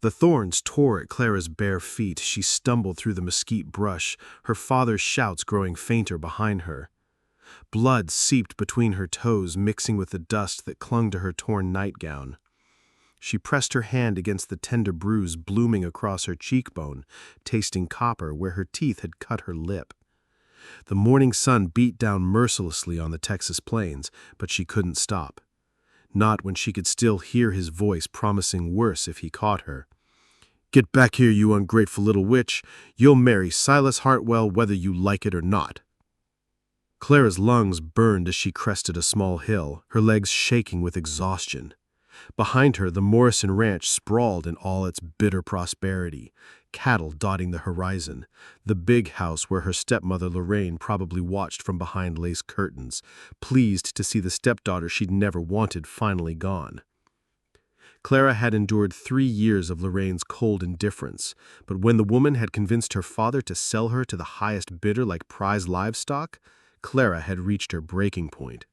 The thorns tore at Clara's bare feet. She stumbled through the mesquite brush, her father's shouts growing fainter behind her. Blood seeped between her toes, mixing with the dust that clung to her torn nightgown. She pressed her hand against the tender bruise blooming across her cheekbone, tasting copper where her teeth had cut her lip. The morning sun beat down mercilessly on the Texas plains, but she couldn't stop. Not when she could still hear his voice promising worse if he caught her. "Get back here, you ungrateful little witch. You'll marry Silas Hartwell whether you like it or not." Clara's lungs burned as she crested a small hill, her legs shaking with exhaustion. Behind her, the Morrison ranch sprawled in all its bitter prosperity, cattle dotting the horizon, the big house where her stepmother Lorraine probably watched from behind lace curtains, pleased to see the stepdaughter she'd never wanted finally gone. Clara had endured 3 years of Lorraine's cold indifference, but when the woman had convinced her father to sell her to the highest bidder like prize livestock, Clara had reached her breaking point.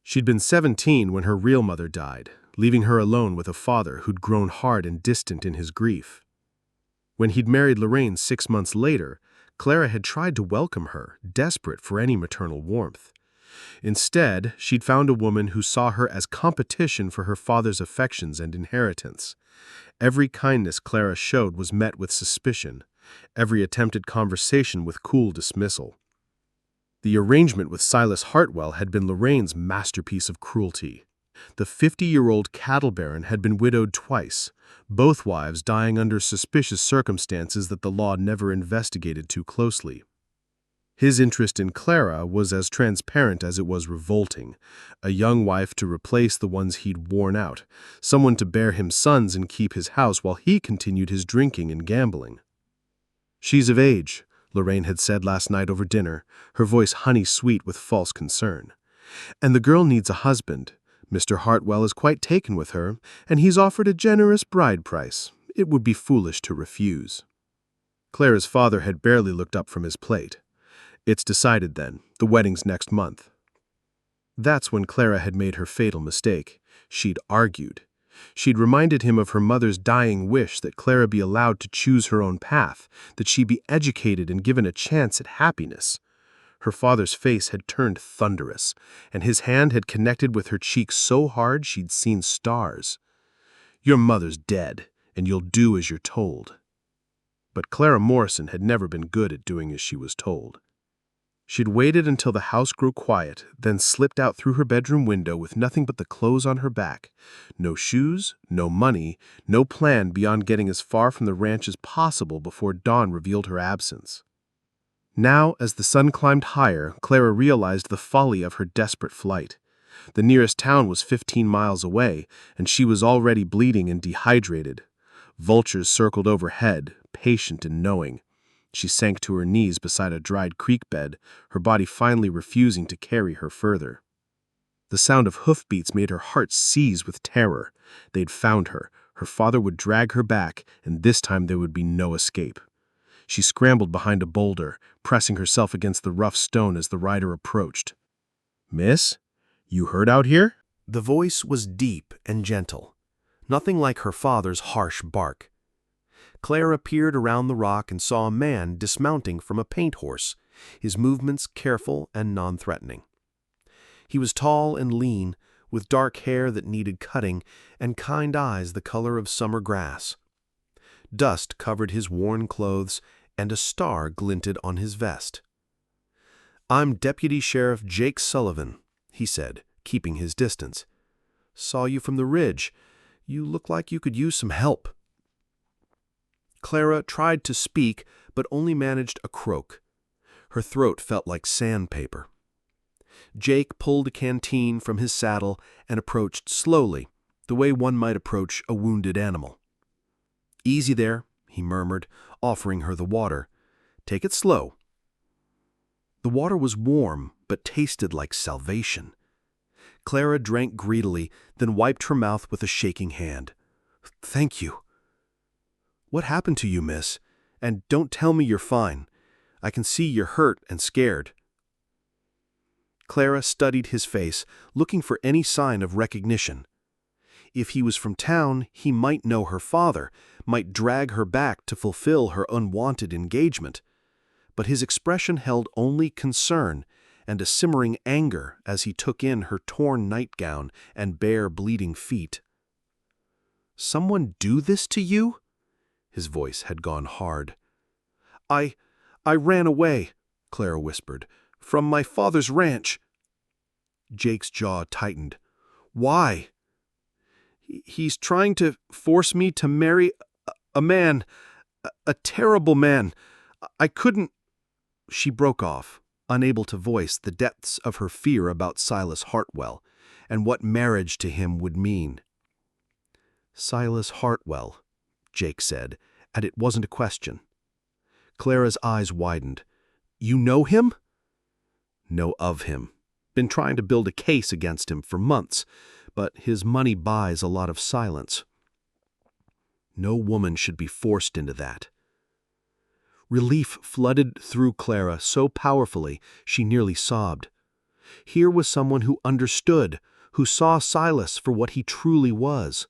She'd been 17 when her real mother died, leaving her alone with a father who'd grown hard and distant in his grief. When he'd married Lorraine 6 months later, Clara had tried to welcome her, desperate for any maternal warmth. Instead, she'd found a woman who saw her as competition for her father's affections and inheritance. Every kindness Clara showed was met with suspicion, every attempted conversation with cool dismissal. The arrangement with Silas Hartwell had been Lorraine's masterpiece of cruelty. The 50-year-old cattle baron had been widowed twice, both wives dying under suspicious circumstances that the law never investigated too closely. His interest in Clara was as transparent as it was revolting, a young wife to replace the ones he'd worn out, someone to bear him sons and keep his house while he continued his drinking and gambling. "She's of age," Lorraine had said last night over dinner, her voice honey-sweet with false concern. "And the girl needs a husband. Mr. Hartwell is quite taken with her, and he's offered a generous bride price. It would be foolish to refuse." Clara's father had barely looked up from his plate. "It's decided then. The wedding's next month." That's when Clara had made her fatal mistake. She'd argued. She'd reminded him of her mother's dying wish that Clara be allowed to choose her own path, that she be educated and given a chance at happiness. Her father's face had turned thunderous, and his hand had connected with her cheek so hard she'd seen stars. "Your mother's dead, and you'll do as you're told." But Clara Morrison had never been good at doing as she was told. She'd waited until the house grew quiet, then slipped out through her bedroom window with nothing but the clothes on her back. No shoes, no money, no plan beyond getting as far from the ranch as possible before dawn revealed her absence. Now, as the sun climbed higher, Clara realized the folly of her desperate flight. The nearest town was 15 miles away, and she was already bleeding and dehydrated. Vultures circled overhead, patient and knowing. She sank to her knees beside a dried creek bed, her body finally refusing to carry her further. The sound of hoofbeats made her heart seize with terror. They'd found her. Her father would drag her back, and this time there would be no escape. She scrambled behind a boulder, pressing herself against the rough stone as the rider approached. "Miss, you hurt out here?" The voice was deep and gentle, nothing like her father's harsh bark. Clara peered around the rock and saw a man dismounting from a paint horse, his movements careful and non-threatening. He was tall and lean, with dark hair that needed cutting and kind eyes the color of summer grass. Dust covered his worn clothes, and a star glinted on his vest. "I'm Deputy Sheriff Jake Sullivan," he said, keeping his distance. "Saw you from the ridge. You look like you could use some help." Clara tried to speak, but only managed a croak. Her throat felt like sandpaper. Jake pulled a canteen from his saddle and approached slowly, the way one might approach a wounded animal. "Easy there," he murmured, offering her the water. "Take it slow." The water was warm, but tasted like salvation. Clara drank greedily, then wiped her mouth with a shaking hand. "Thank you." "What happened to you, miss? And don't tell me you're fine. I can see you're hurt and scared." Clara studied his face, looking for any sign of recognition. If he was from town, he might know her father, might drag her back to fulfill her unwanted engagement. But his expression held only concern and a simmering anger as he took in her torn nightgown and bare bleeding feet. "Someone do this to you?" His voice had gone hard. I ran away," Clara whispered, "from my father's ranch." Jake's jaw tightened. "Why?" He's trying to force me to marry a man, a terrible man. I couldn't—" She broke off, unable to voice the depths of her fear about Silas Hartwell and what marriage to him would mean. "Silas Hartwell," Jake said, and it wasn't a question. Clara's eyes widened. "You know him?" "Know of him. Been trying to build a case against him for months, but his money buys a lot of silence. No woman should be forced into that." Relief flooded through Clara so powerfully she nearly sobbed. Here was someone who understood, who saw Silas for what he truly was.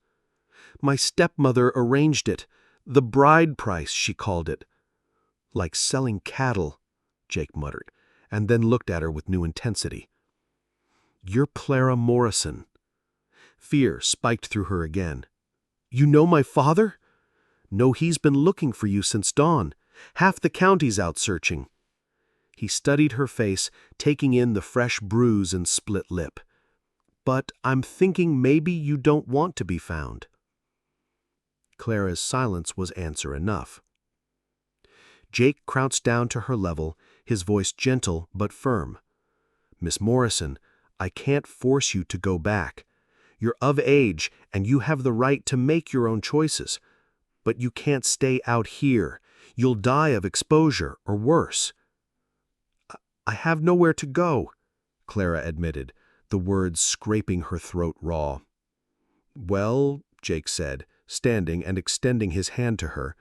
"My stepmother arranged it. The bride price, she called it." "Like selling cattle," Jake muttered, and then looked at her with new intensity. "You're Clara Morrison." Fear spiked through her again. "You know my father?" "No, he's been looking for you since dawn. Half the county's out searching." He studied her face, taking in the fresh bruise and split lip. "But I'm thinking maybe you don't want to be found." Clara's silence was answer enough. Jake crouched down to her level, his voice gentle but firm. "Miss Morrison, I can't force you to go back. You're of age, and you have the right to make your own choices. But you can't stay out here. You'll die of exposure, or worse." "I have nowhere to go," Clara admitted, the words scraping her throat raw. "Well," Jake said, standing and extending his hand to her,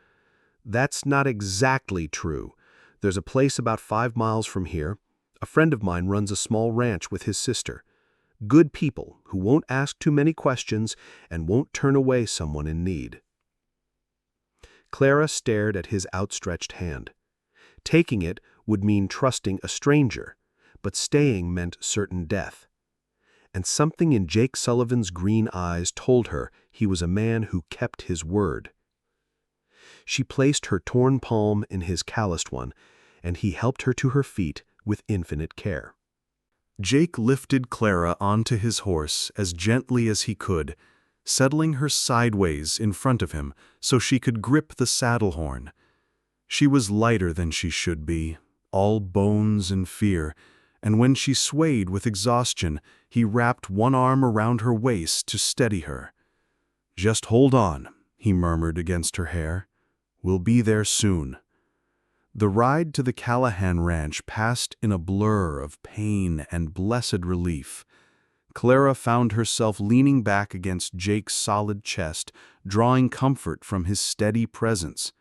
"that's not exactly true. There's a place about 5 miles from here. A friend of mine runs a small ranch with his sister. Good people who won't ask too many questions and won't turn away someone in need." Clara stared at his outstretched hand. Taking it would mean trusting a stranger, but staying meant certain death. And something in Jake Sullivan's green eyes told her he was a man who kept his word. She placed her torn palm in his calloused one, and he helped her to her feet with infinite care. Jake lifted Clara onto his horse as gently as he could, settling her sideways in front of him so she could grip the saddle horn. She was lighter than she should be, all bones and fear, and when she swayed with exhaustion, he wrapped one arm around her waist to steady her. "Just hold on," he murmured against her hair. "We'll be there soon." The ride to the Callahan Ranch passed in a blur of pain and blessed relief. Clara found herself leaning back against Jake's solid chest, drawing comfort from his steady presence.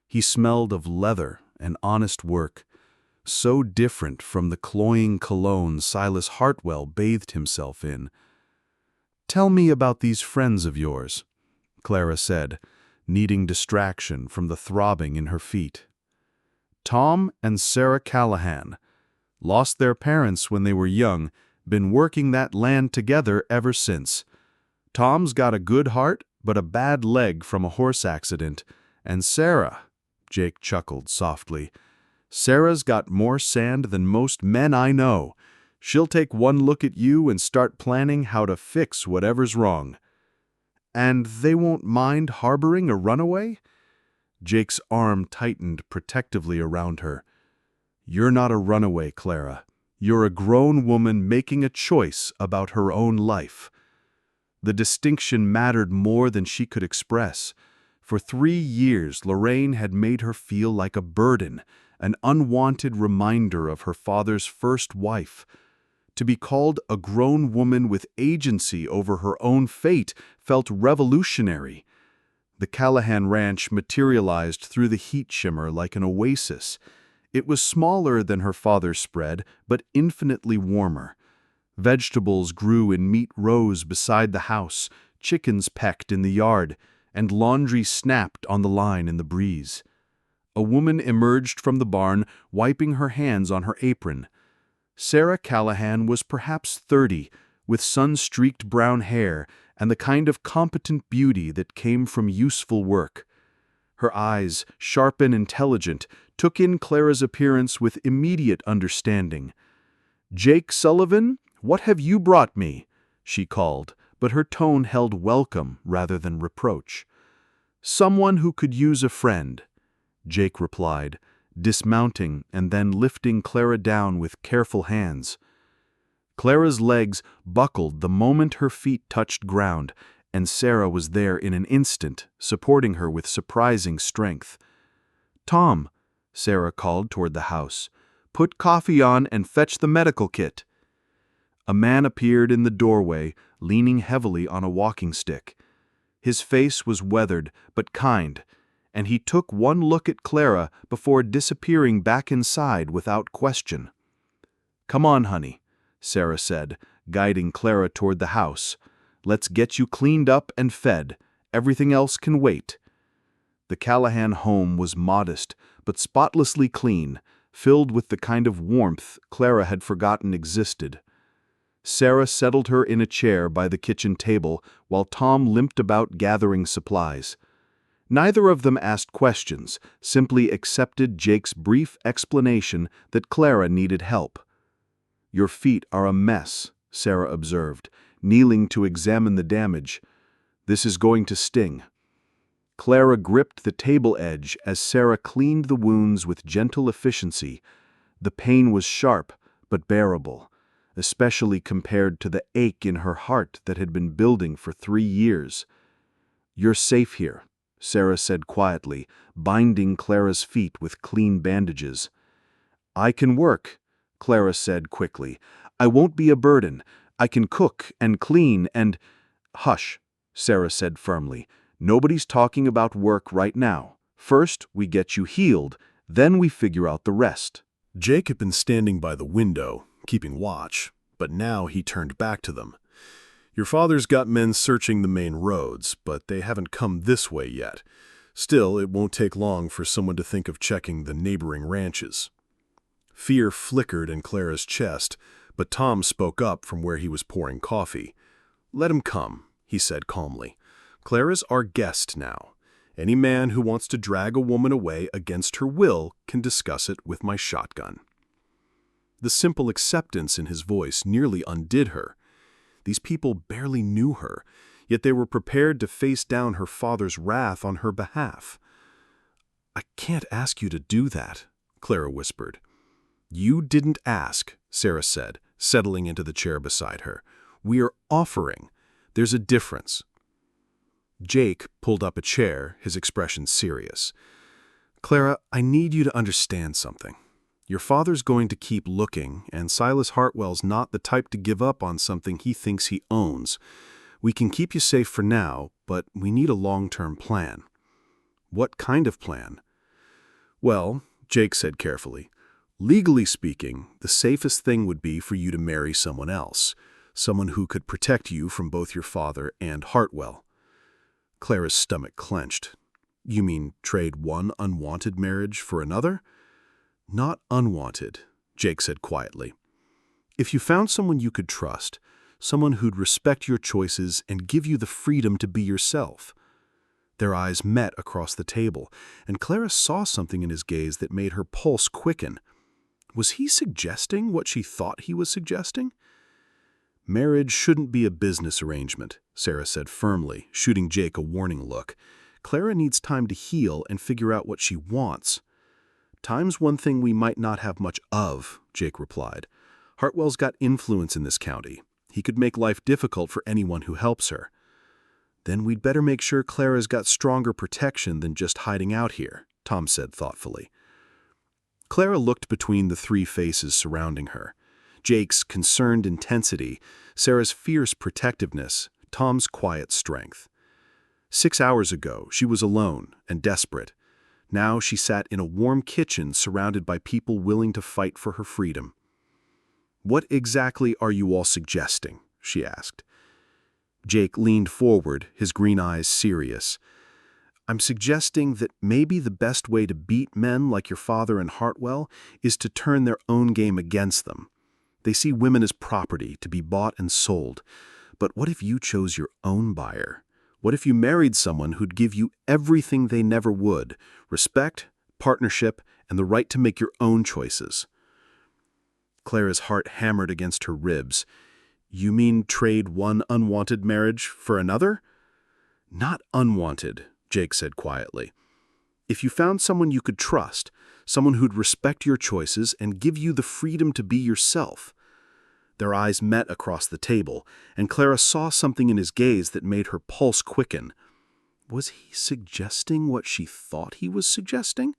He smelled of leather and honest work, so different from the cloying cologne Silas Hartwell bathed himself in. "Tell me about these friends of yours," Clara said, needing distraction from the throbbing in her feet. "Tom and Sarah Callahan. Lost their parents when they were young, been working that land together ever since. Tom's got a good heart, but a bad leg from a horse accident. And Sarah," Jake chuckled softly, "Sarah's got more sand than most men I know. She'll take one look at you and start planning how to fix whatever's wrong." "And they won't mind harboring a runaway?" Jake's arm tightened protectively around her. "You're not a runaway, Clara. You're a grown woman making a choice about her own life." The distinction mattered more than she could express. For 3 years, Lorraine had made her feel like a burden, an unwanted reminder of her father's first wife. To be called a grown woman with agency over her own fate felt revolutionary. The Callahan Ranch materialized through the heat shimmer like an oasis. It was smaller than her father's spread, but infinitely warmer. Vegetables grew in neat rows beside the house, chickens pecked in the yard, and laundry snapped on the line in the breeze. A woman emerged from the barn, wiping her hands on her apron. Sarah Callahan was perhaps 30, with sun-streaked brown hair and the kind of competent beauty that came from useful work. Her eyes, sharp and intelligent, took in Clara's appearance with immediate understanding. "Jake Sullivan, what have you brought me?" she called, but her tone held welcome rather than reproach. "Someone who could use a friend," Jake replied, dismounting and then lifting Clara down with careful hands. Clara's legs buckled the moment her feet touched ground, and Sarah was there in an instant, supporting her with surprising strength. "Tom," Sarah called toward the house, "put coffee on and fetch the medical kit." A man appeared in the doorway, leaning heavily on a walking stick. His face was weathered but kind, and he took one look at Clara before disappearing back inside without question. "Come on, honey," Sarah said, guiding Clara toward the house. "Let's get you cleaned up and fed. Everything else can wait." The Callahan home was modest but spotlessly clean, filled with the kind of warmth Clara had forgotten existed. Sarah settled her in a chair by the kitchen table while Tom limped about gathering supplies. Neither of them asked questions, simply accepted Jake's brief explanation that Clara needed help. "Your feet are a mess," Sarah observed, kneeling to examine the damage. "This is going to sting." Clara gripped the table edge as Sarah cleaned the wounds with gentle efficiency. The pain was sharp but bearable, especially compared to the ache in her heart that had been building for 3 years. "You're safe here," Sarah said quietly, binding Clara's feet with clean bandages. "I can work," Clara said quickly. "I won't be a burden. I can cook and clean and—" "Hush," Sarah said firmly. "Nobody's talking about work right now. First, we get you healed, then we figure out the rest." Jake had been standing by the window, keeping watch, but now he turned back to them. "Your father's got men searching the main roads, but they haven't come this way yet. Still, it won't take long for someone to think of checking the neighboring ranches." Fear flickered in Clara's chest, but Tom spoke up from where he was pouring coffee. "Let him come," he said calmly. "Clara's our guest now. Any man who wants to drag a woman away against her will can discuss it with my shotgun." The simple acceptance in his voice nearly undid her. These people barely knew her, yet they were prepared to face down her father's wrath on her behalf. "I can't ask you to do that," Clara whispered. "You didn't ask," Sarah said, settling into the chair beside her. "We are offering. There's a difference." Jake pulled up a chair, his expression serious. "Clara, I need you to understand something. Your father's going to keep looking, and Silas Hartwell's not the type to give up on something he thinks he owns. We can keep you safe for now, but we need a long-term plan." "What kind of plan?" "Well," Jake said carefully, "legally speaking, the safest thing would be for you to marry someone else, someone who could protect you from both your father and Hartwell." Clara's stomach clenched. "You mean trade one unwanted marriage for another?" "Not unwanted," Jake said quietly. "If you found someone you could trust, someone who'd respect your choices and give you the freedom to be yourself." Their eyes met across the table, and Clara saw something in his gaze that made her pulse quicken. Was he suggesting what she thought he was suggesting? "Marriage shouldn't be a business arrangement," Sarah said firmly, shooting Jake a warning look. "Clara needs time to heal and figure out what she wants." "Time's one thing we might not have much of," Jake replied. "Hartwell's got influence in this county. He could make life difficult for anyone who helps her." "Then we'd better make sure Clara's got stronger protection than just hiding out here," Tom said thoughtfully. Clara looked between the 3 faces surrounding her. Jake's concerned intensity, Sarah's fierce protectiveness, Tom's quiet strength. 6 hours ago, she was alone and desperate. Now she sat in a warm kitchen surrounded by people willing to fight for her freedom. "What exactly are you all suggesting?" she asked. Jake leaned forward, his green eyes serious. I'm suggesting that maybe the best way to beat men like your father and Hartwell is to turn their own game against them. They see women as property to be bought and sold. But what if you chose your own buyer? What if you married someone who'd give you everything they never would: respect, partnership, and the right to make your own choices? Clara's heart hammered against her ribs. You mean trade one unwanted marriage for another? Not unwanted, Jake said quietly. If you found someone you could trust, someone who'd respect your choices and give you the freedom to be yourself. Their eyes met across the table, and Clara saw something in his gaze that made her pulse quicken. Was he suggesting what she thought he was suggesting?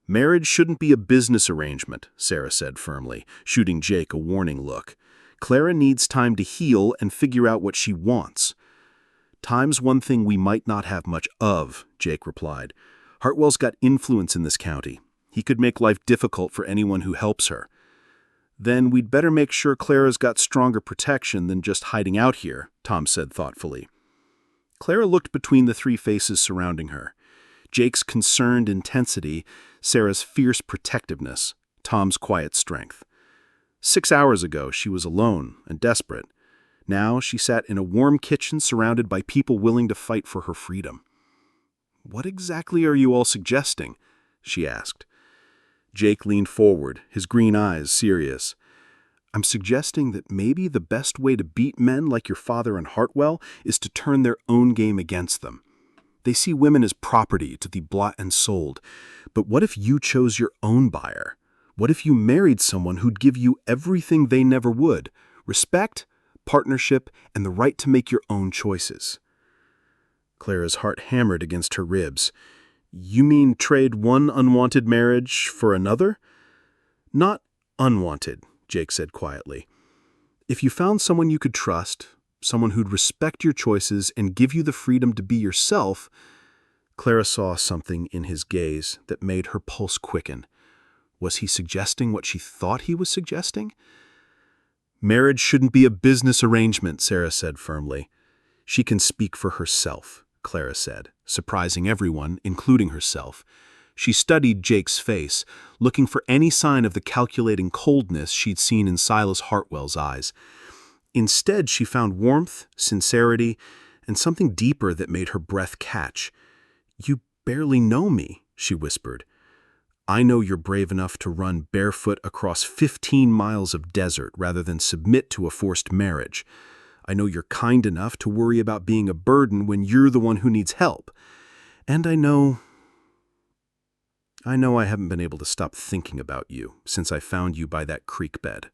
Marriage shouldn't be a business arrangement, Sarah said firmly, shooting Jake a warning look. Clara needs time to heal and figure out what she wants. Time's one thing we might not have much of, Jake replied. Hartwell's got influence in this county. He could make life difficult for anyone who helps her. Then we'd better make sure Clara's got stronger protection than just hiding out here, Tom said thoughtfully. Clara looked between the three faces surrounding her. Jake's concerned intensity, Sarah's fierce protectiveness, Tom's quiet strength. 6 hours ago, she was alone and desperate. Now she sat in a warm kitchen surrounded by people willing to fight for her freedom. What exactly are you all suggesting? She asked. Jake leaned forward, his green eyes serious. I'm suggesting that maybe the best way to beat men like your father and Hartwell is to turn their own game against them. They see women as property to be bought and sold. But what if you chose your own buyer? What if you married someone who'd give you everything they never would: respect, partnership, and the right to make your own choices? Clara's heart hammered against her ribs. You mean trade one unwanted marriage for another? Not unwanted, Jake said quietly. If you found someone you could trust, someone who'd respect your choices and give you the freedom to be yourself. Clara saw something in his gaze that made her pulse quicken. Was he suggesting what she thought he was suggesting? Marriage shouldn't be a business arrangement, Sarah said firmly. She can speak for herself, Clara said, surprising everyone, including herself. She studied Jake's face, looking for any sign of the calculating coldness she'd seen in Silas Hartwell's eyes. Instead, she found warmth, sincerity, and something deeper that made her breath catch. You barely know me, she whispered. I know you're brave enough to run barefoot across 15 miles of desert rather than submit to a forced marriage. I know you're kind enough to worry about being a burden when you're the one who needs help. And I know I haven't been able to stop thinking about you since I found you by that creek bed.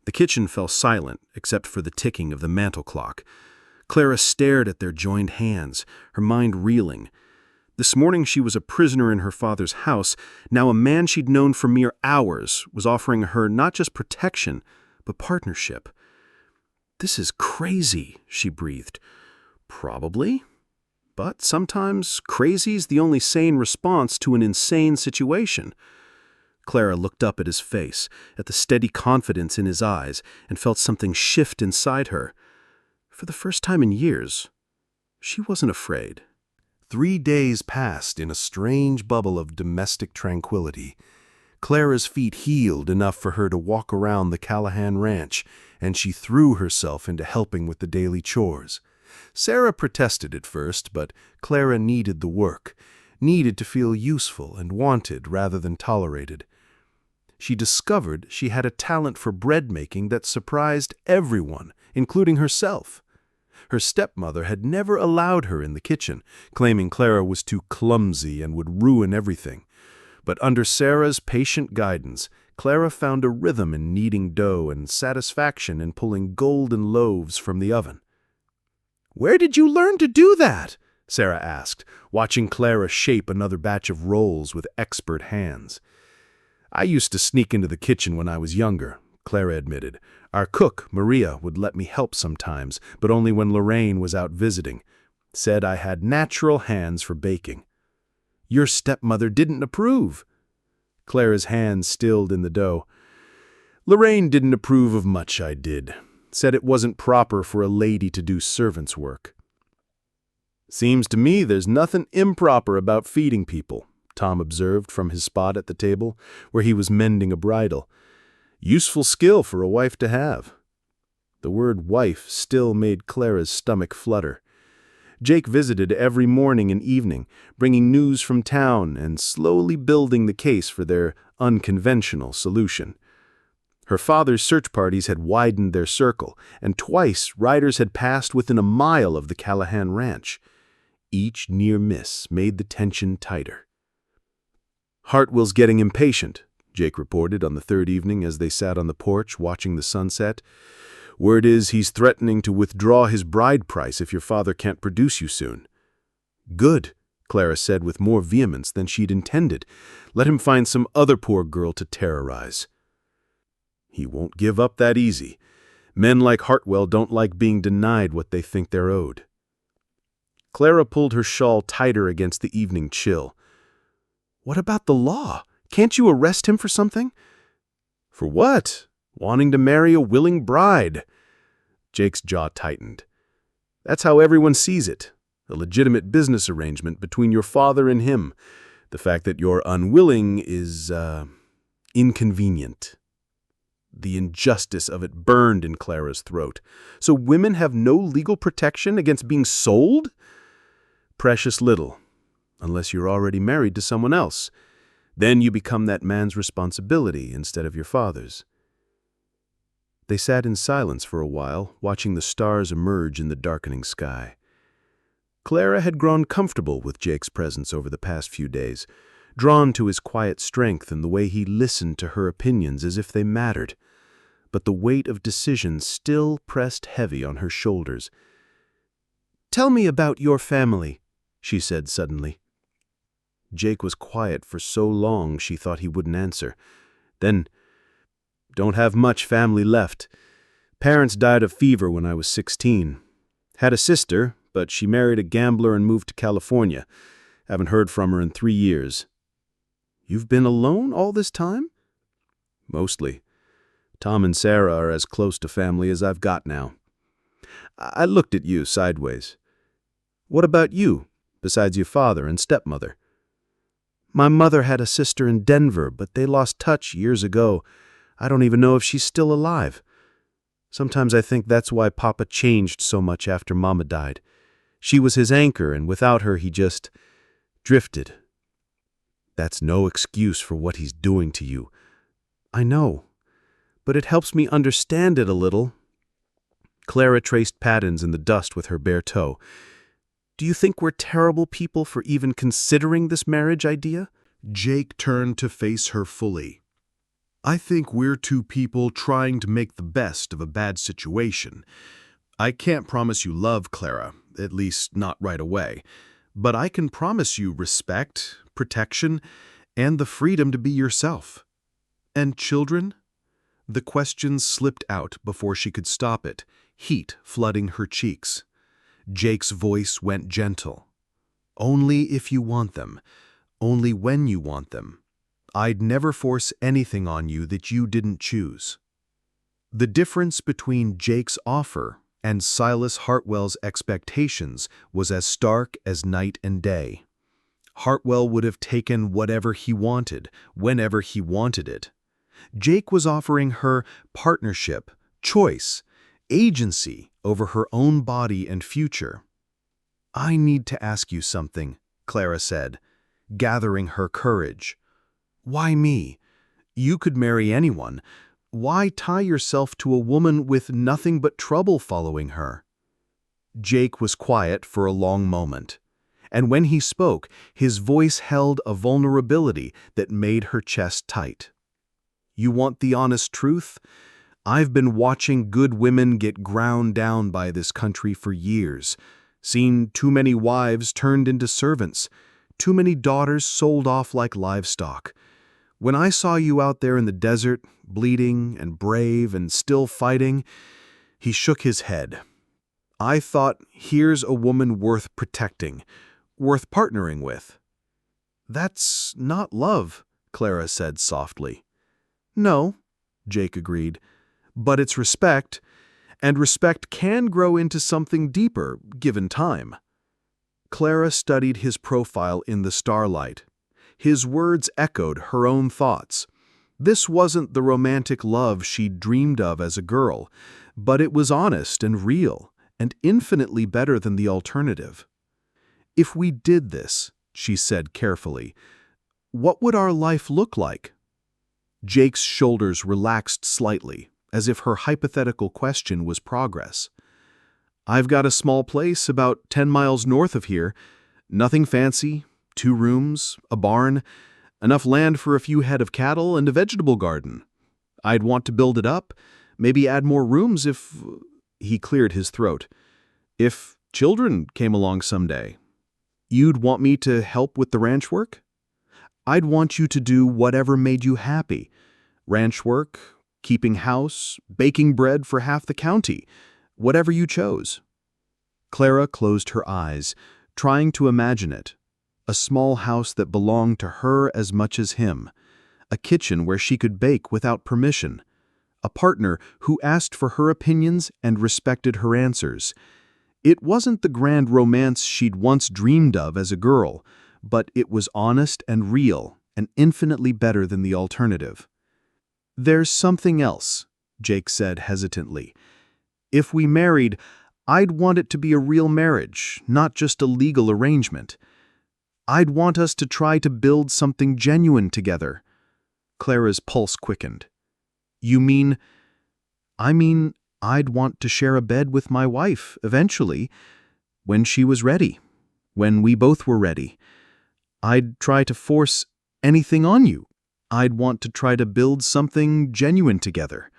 The kitchen fell silent except for the ticking of the mantel clock. Clara stared at their joined hands, her mind reeling. This morning she was a prisoner in her father's house. Now a man she'd known for mere hours was offering her not just protection, but partnership. This is crazy, she breathed. Probably. But sometimes crazy's the only sane response to an insane situation. Clara looked up at his face, at the steady confidence in his eyes, and felt something shift inside her. For the first time in years, she wasn't afraid. 3 days passed in a strange bubble of domestic tranquility. Clara's feet healed enough for her to walk around the Callahan ranch, and she threw herself into helping with the daily chores. Sarah protested at first, but Clara needed the work, needed to feel useful and wanted rather than tolerated. She discovered she had a talent for bread making that surprised everyone, including herself. Her stepmother had never allowed her in the kitchen, claiming Clara was too clumsy and would ruin everything. But under Sarah's patient guidance, Clara found a rhythm in kneading dough and satisfaction in pulling golden loaves from the oven. "Where did you learn to do that?" Sarah asked, watching Clara shape another batch of rolls with expert hands. "I used to sneak into the kitchen when I was younger," Clara admitted. "Our cook, Maria, would let me help sometimes, but only when Lorraine was out visiting. Said I had natural hands for baking." "Your stepmother didn't approve." Clara's hands stilled in the dough. "Lorraine didn't approve of much I did. said it wasn't proper for a lady to do servant's work. "Seems to me there's nothing improper about feeding people," Tom observed from his spot at the table, where he was mending a bridle. "Useful skill for a wife to have." The word wife still made Clara's stomach flutter. Jake visited every morning and evening, bringing news from town and slowly building the case for their unconventional solution. Her father's search parties had widened their circle, and twice riders had passed within a mile of the Callahan ranch. Each near miss made the tension tighter. "Hartwell's getting impatient," Jake reported on the third evening as they sat on the porch watching the sunset. "Word is he's threatening to withdraw his bride price if your father can't produce you soon." "Good," Clara said with more vehemence than she'd intended. "Let him find some other poor girl to terrorize." "He won't give up that easy. Men like Hartwell don't like being denied what they think they're owed." Clara pulled her shawl tighter against the evening chill. "What about the law? Can't you arrest him for something?" "For what? Wanting to marry a willing bride." Jake's jaw tightened. "That's how everyone sees it. A legitimate business arrangement between your father and him. The fact that you're unwilling is, inconvenient." The injustice of it burned in Clara's throat. So women have no legal protection against being sold? Precious little, unless you're already married to someone else. Then you become that man's responsibility instead of your father's. They sat in silence for a while, watching the stars emerge in the darkening sky. Clara had grown comfortable with Jake's presence over the past few days, drawn to his quiet strength and the way he listened to her opinions as if they mattered. But the weight of decision still pressed heavy on her shoulders. "Tell me about your family," she said suddenly. Jake was quiet for so long she thought he wouldn't answer. Then, "Don't have much family left. Parents died of fever when I was 16. Had a sister, but she married a gambler and moved to California. Haven't heard from her in 3 years. "You've been alone all this time?" "Mostly. Tom and Sarah are as close to family as I've got now." I looked at you sideways. "What about you, besides your father and stepmother?" "My mother had a sister in Denver, but they lost touch years ago. I don't even know if she's still alive. Sometimes I think that's why Papa changed so much after Mama died. She was his anchor, and without her he just drifted." "That's no excuse for what he's doing to you." "I know, but it helps me understand it a little." Clara traced patterns in the dust with her bare toe. "Do you think we're terrible people for even considering this marriage idea?" Jake turned to face her fully. "I think we're two people trying to make the best of a bad situation. I can't promise you love, Clara, at least not right away. But I can promise you respect, protection, and the freedom to be yourself. And children?" The question slipped out before she could stop it, heat flooding her cheeks. Jake's voice went gentle. "Only if you want them. Only when you want them. I'd never force anything on you that you didn't choose." The difference between Jake's offer and Silas Hartwell's expectations was as stark as night and day. Hartwell would have taken whatever he wanted, whenever he wanted it. Jake was offering her partnership, choice, agency over her own body and future. "I need to ask you something," Clara said, gathering her courage. "Why me? You could marry anyone. Why tie yourself to a woman with nothing but trouble following her?" Jake was quiet for a long moment, and when he spoke, his voice held a vulnerability that made her chest tight. "You want the honest truth? I've been watching good women get ground down by this country for years, seen too many wives turned into servants, too many daughters sold off like livestock. When I saw you out there in the desert, bleeding and brave and still fighting," he shook his head. "I thought, here's a woman worth protecting, worth partnering with." "That's not love," Clara said softly. "No," Jake agreed, "but it's respect. And respect can grow into something deeper, given time. Clara studied his profile in the starlight. His words echoed her own thoughts. This wasn't the romantic love she'd dreamed of as a girl, but it was honest and real, and infinitely better than the alternative. "If we did this," she said carefully, "what would our life look like?" Jake's shoulders relaxed slightly, as if her hypothetical question was progress. "I've got a small place about 10 miles north of here. Nothing fancy, 2 rooms, a barn, enough land for a few head of cattle, and a vegetable garden. I'd want to build it up, maybe add more rooms if—" He cleared his throat. "If children came along someday. You'd want me to help with the ranch work?" "I'd want you to do whatever made you happy. Ranch work, keeping house, baking bread for half the county, whatever you chose." Clara closed her eyes, trying to imagine it. A small house that belonged to her as much as him. A kitchen where she could bake without permission. A partner who asked for her opinions and respected her answers. It wasn't the grand romance she'd once dreamed of as a girl, but it was honest and real, and infinitely better than the alternative. "There's something else," Jake said hesitantly. "If we married, I'd want it to be a real marriage, not just a legal arrangement. I'd want us to try to build something genuine together." Clara's pulse quickened. "You mean—" "I mean, I'd want to share a bed with my wife, eventually, when she was ready, when we both were ready. I'd try to force anything on you. I'd want to try to build something genuine together."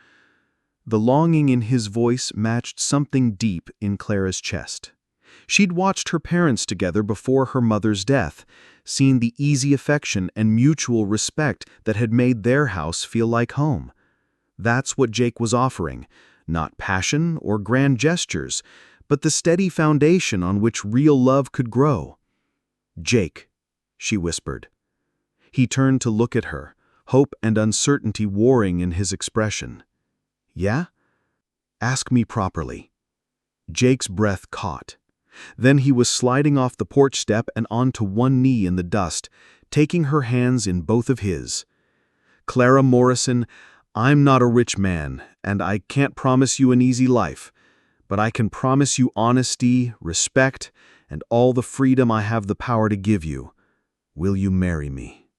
The longing in his voice matched something deep in Clara's chest. She'd watched her parents together before her mother's death, seen the easy affection and mutual respect that had made their house feel like home. That's what Jake was offering, not passion or grand gestures, but the steady foundation on which real love could grow. "Jake," she whispered. He turned to look at her, hope and uncertainty warring in his expression. "Yeah? Ask me properly." Jake's breath caught. Then he was sliding off the porch step and onto one knee in the dust, taking her hands in both of his. "Clara Morrison, I'm not a rich man, and I can't promise you an easy life, but I can promise you honesty, respect, and all the freedom I have the power to give you. Will you marry me?"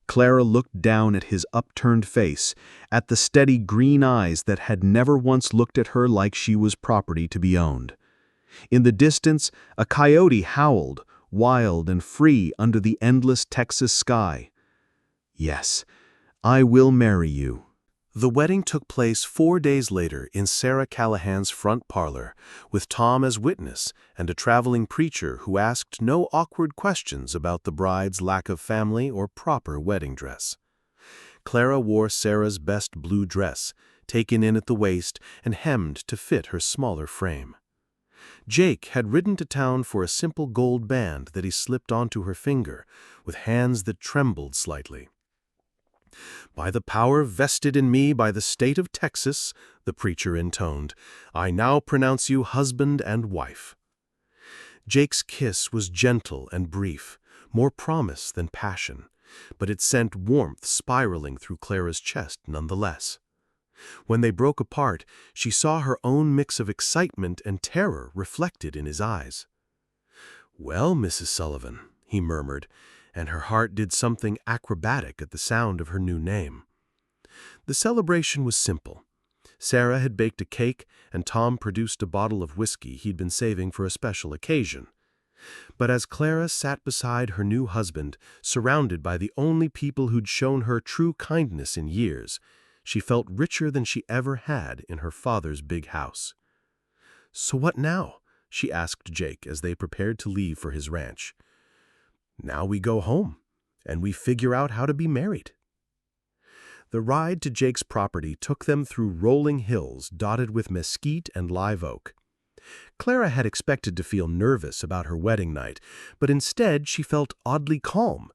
Clara looked down at his upturned face, at the steady green eyes that had never once looked at her like she was property to be owned. In the distance, a coyote howled, wild and free under the endless Texas sky. "Yes, I will marry you." The wedding took place 4 days later in Sarah Callahan's front parlor, with Tom as witness and a traveling preacher who asked no awkward questions about the bride's lack of family or proper wedding dress. Clara wore Sarah's best blue dress, taken in at the waist and hemmed to fit her smaller frame. Jake had ridden to town for a simple gold band that he slipped onto her finger, with hands that trembled slightly. "By the power vested in me by the state of Texas," the preacher intoned, "I now pronounce you husband and wife." Jake's kiss was gentle and brief, more promise than passion, but it sent warmth spiraling through Clara's chest nonetheless. When they broke apart, she saw her own mix of excitement and terror reflected in his eyes. "Well, Mrs. Sullivan," he murmured, and her heart did something acrobatic at the sound of her new name. The celebration was simple. Sarah had baked a cake, and Tom produced a bottle of whiskey he'd been saving for a special occasion. But as Clara sat beside her new husband, surrounded by the only people who'd shown her true kindness in years, she felt richer than she ever had in her father's big house. "So what now?" she asked Jake as they prepared to leave for his ranch. "Now we go home, and we figure out how to be married." The ride to Jake's property took them through rolling hills dotted with mesquite and live oak. Clara had expected to feel nervous about her wedding night, but instead she felt oddly calm.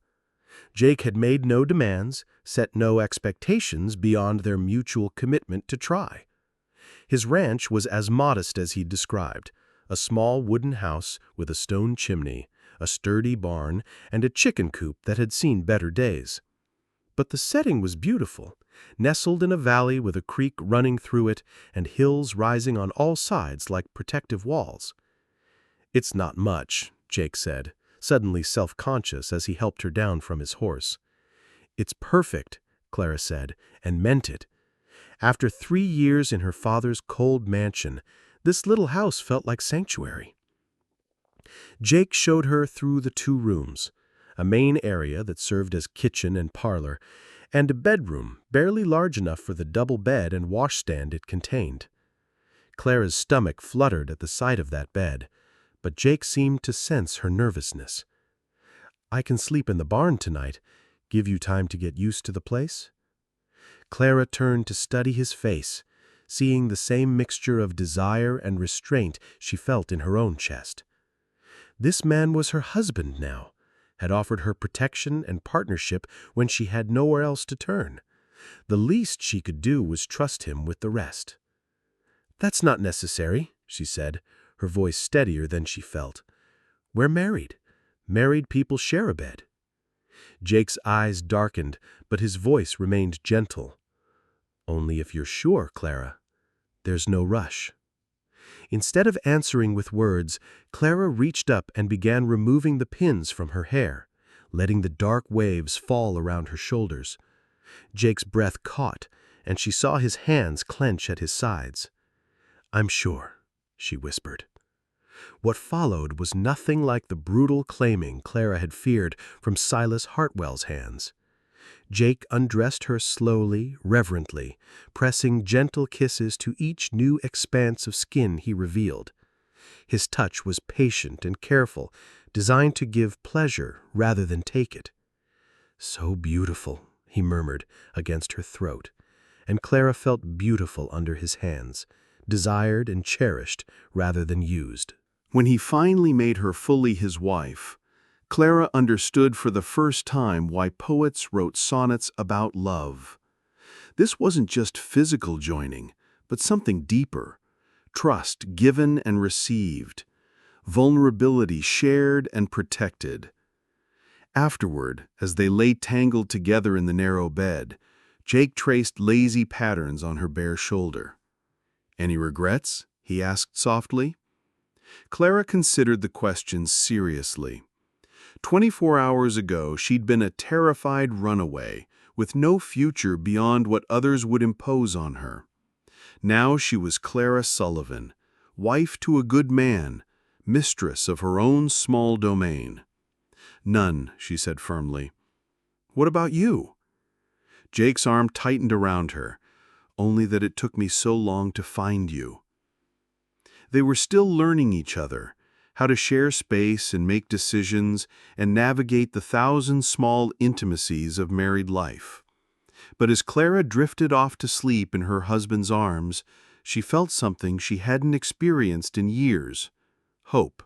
Jake had made no demands, set no expectations beyond their mutual commitment to try. His ranch was as modest as he'd described, a small wooden house with a stone chimney, a sturdy barn, and a chicken coop that had seen better days. But the setting was beautiful, nestled in a valley with a creek running through it and hills rising on all sides like protective walls. "It's not much," Jake said, suddenly self-conscious as he helped her down from his horse. "It's perfect," Clara said, and meant it. After 3 years in her father's cold mansion, this little house felt like sanctuary. Jake showed her through the 2 rooms, a main area that served as kitchen and parlor, and a bedroom barely large enough for the double bed and washstand it contained. Clara's stomach fluttered at the sight of that bed, but Jake seemed to sense her nervousness. "I can sleep in the barn tonight. Give you time to get used to the place?" Clara turned to study his face, seeing the same mixture of desire and restraint she felt in her own chest. This man was her husband now, had offered her protection and partnership when she had nowhere else to turn. The least she could do was trust him with the rest. "That's not necessary," she said, her voice steadier than she felt. "We're married. Married people share a bed." Jake's eyes darkened, but his voice remained gentle. "Only if you're sure, Clara. There's no rush." Instead of answering with words, Clara reached up and began removing the pins from her hair, letting the dark waves fall around her shoulders. Jake's breath caught, and she saw his hands clench at his sides. "I'm sure," she whispered. What followed was nothing like the brutal claiming Clara had feared from Silas Hartwell's hands. Jake undressed her slowly, reverently, pressing gentle kisses to each new expanse of skin he revealed. His touch was patient and careful, designed to give pleasure rather than take it. "So beautiful," he murmured against her throat, and Clara felt beautiful under his hands, desired and cherished rather than used. When he finally made her fully his wife, Clara understood for the first time why poets wrote sonnets about love. This wasn't just physical joining, but something deeper: trust given and received, vulnerability shared and protected. Afterward, as they lay tangled together in the narrow bed, Jake traced lazy patterns on her bare shoulder. "Any regrets?" he asked softly. Clara considered the question seriously. 24 hours ago, she'd been a terrified runaway, with no future beyond what others would impose on her. Now she was Clara Sullivan, wife to a good man, mistress of her own small domain. "None," she said firmly. "What about you?" Jake's arm tightened around her, "Only that it took me so long to find you." They were still learning each other, how to share space and make decisions and navigate the 1,000 small intimacies of married life. But as Clara drifted off to sleep in her husband's arms, she felt something she hadn't experienced in years: hope.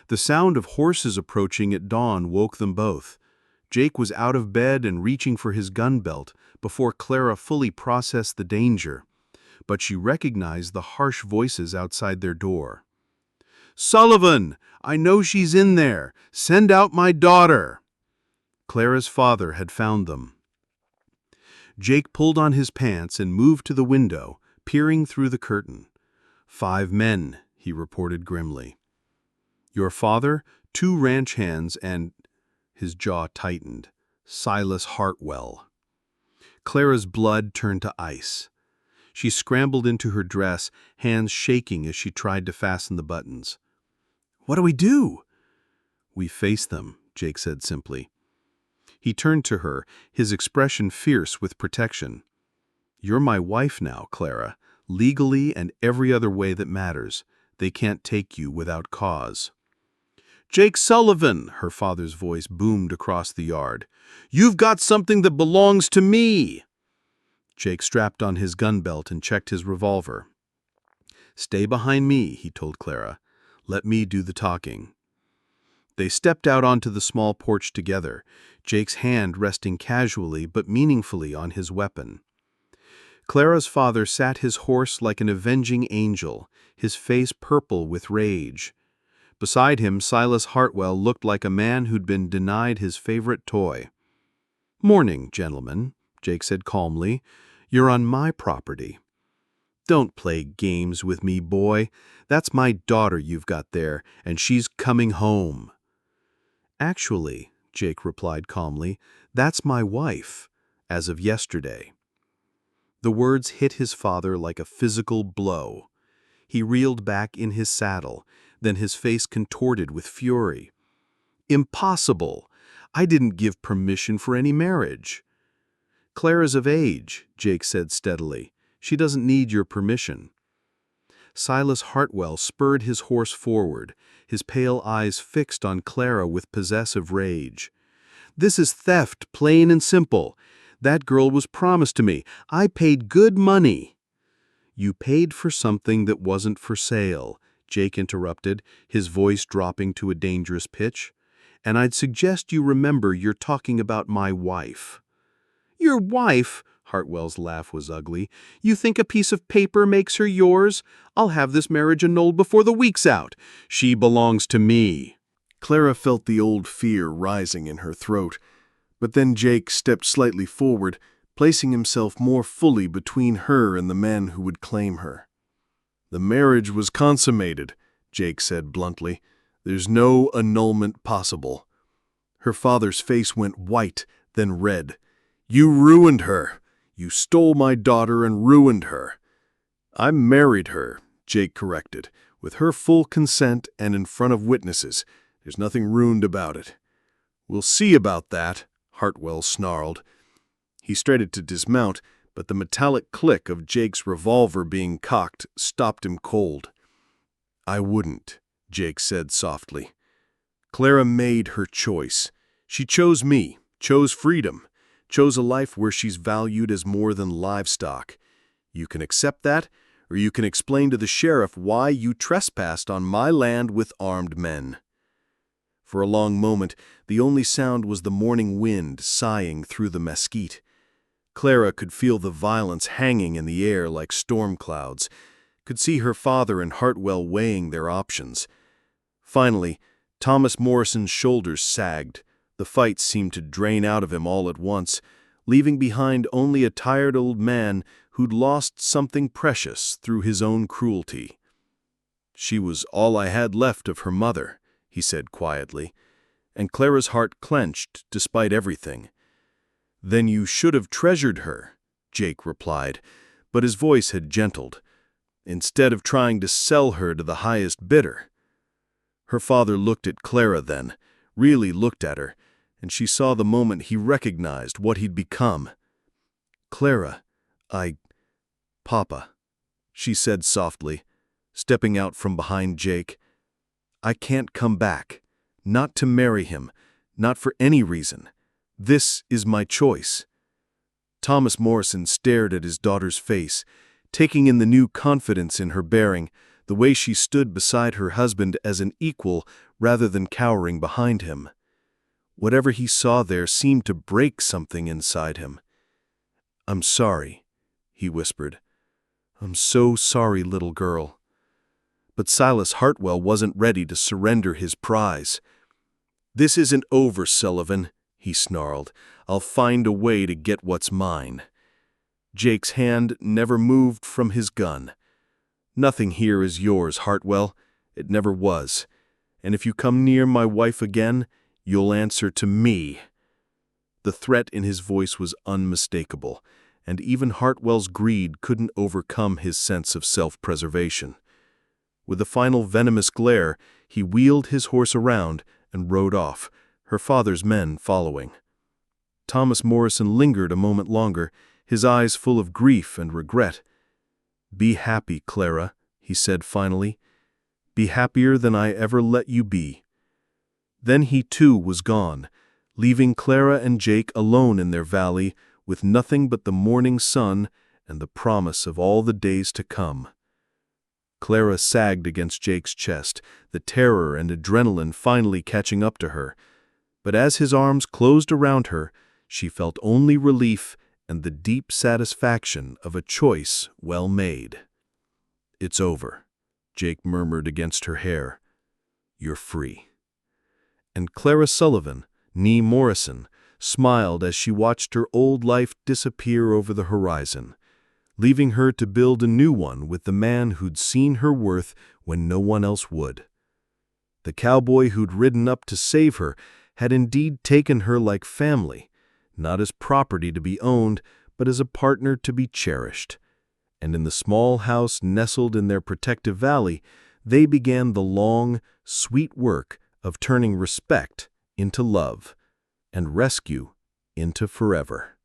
The sound of horses approaching at dawn woke them both. Jake was out of bed and reaching for his gun belt before Clara fully processed the danger, but she recognized the harsh voices outside their door. "Sullivan! I know she's in there! Send out my daughter!" Clara's father had found them. Jake pulled on his pants and moved to the window, peering through the curtain. 5 men, he reported grimly. "Your father, 2 ranch hands, and—" His jaw tightened. "Silas Hartwell." Clara's blood turned to ice. She scrambled into her dress, hands shaking as she tried to fasten the buttons. "What do we do?" "We face them," Jake said simply. He turned to her, his expression fierce with protection. "You're my wife now, Clara, legally and every other way that matters. They can't take you without cause." "Jake Sullivan," her father's voice boomed across the yard. "You've got something that belongs to me." Jake strapped on his gun belt and checked his revolver. "Stay behind me," he told Clara. "Let me do the talking." They stepped out onto the small porch together, Jake's hand resting casually but meaningfully on his weapon. Clara's father sat his horse like an avenging angel, his face purple with rage. Beside him, Silas Hartwell looked like a man who'd been denied his favorite toy. "Morning, gentlemen," Jake said calmly. "You're on my property." "Don't play games with me, boy. That's my daughter you've got there, and she's coming home." "Actually," Jake replied calmly, "that's my wife, as of yesterday." The words hit his father like a physical blow. He reeled back in his saddle, then his face contorted with fury. "Impossible! I didn't give permission for any marriage." "Clara's of age," Jake said steadily. "She doesn't need your permission." Silas Hartwell spurred his horse forward, his pale eyes fixed on Clara with possessive rage. "This is theft, plain and simple. That girl was promised to me. I paid good money." "You paid for something that wasn't for sale," Jake interrupted, his voice dropping to a dangerous pitch. "And I'd suggest you remember you're talking about my wife." "Your wife?" Hartwell's laugh was ugly. "You think a piece of paper makes her yours? I'll have this marriage annulled before the week's out. She belongs to me." Clara felt the old fear rising in her throat, but then Jake stepped slightly forward, placing himself more fully between her and the man who would claim her. "The marriage was consummated," Jake said bluntly. "There's no annulment possible." Her father's face went white, then red. "You ruined her. You stole my daughter and ruined her." "I married her," Jake corrected, "with her full consent and in front of witnesses. There's nothing ruined about it." "We'll see about that," Hartwell snarled. He started to dismount, but the metallic click of Jake's revolver being cocked stopped him cold. "I wouldn't," Jake said softly. "Clara made her choice. She chose me, chose freedom, chose a life where she's valued as more than livestock. You can accept that, or you can explain to the sheriff why you trespassed on my land with armed men." For a long moment, the only sound was the morning wind sighing through the mesquite. Clara could feel the violence hanging in the air like storm clouds, could see her father and Hartwell weighing their options. Finally, Thomas Morrison's shoulders sagged. The fight seemed to drain out of him all at once, leaving behind only a tired old man who'd lost something precious through his own cruelty. "She was all I had left of her mother," he said quietly, and Clara's heart clenched despite everything. "Then you should have treasured her," Jake replied, but his voice had gentled, "instead of trying to sell her to the highest bidder." Her father looked at Clara then, really looked at her, and she saw the moment he recognized what he'd become. "Clara, Papa," she said softly, stepping out from behind Jake. "I can't come back, not to marry him, not for any reason. This is my choice." Thomas Morrison stared at his daughter's face, taking in the new confidence in her bearing, the way she stood beside her husband as an equal rather than cowering behind him. Whatever he saw there seemed to break something inside him. "I'm sorry," he whispered. "I'm so sorry, little girl." But Silas Hartwell wasn't ready to surrender his prize. "This isn't over, Sullivan," he snarled. "I'll find a way to get what's mine." Jake's hand never moved from his gun. "Nothing here is yours, Hartwell. It never was. And if you come near my wife again, you'll answer to me." The threat in his voice was unmistakable, and even Hartwell's greed couldn't overcome his sense of self-preservation. With a final venomous glare, he wheeled his horse around and rode off, her father's men following. Thomas Morrison lingered a moment longer, his eyes full of grief and regret. "Be happy, Clara," he said finally. "Be happier than I ever let you be." Then he too was gone, leaving Clara and Jake alone in their valley with nothing but the morning sun and the promise of all the days to come. Clara sagged against Jake's chest, the terror and adrenaline finally catching up to her. But as his arms closed around her, she felt only relief and the deep satisfaction of a choice well made. "It's over," Jake murmured against her hair. "You're free." And Clara Sullivan, née Morrison, smiled as she watched her old life disappear over the horizon, leaving her to build a new one with the man who'd seen her worth when no one else would. The cowboy who'd ridden up to save her had indeed taken her like family, not as property to be owned, but as a partner to be cherished. And in the small house nestled in their protective valley, they began the long, sweet work of turning respect into love and rescue into forever.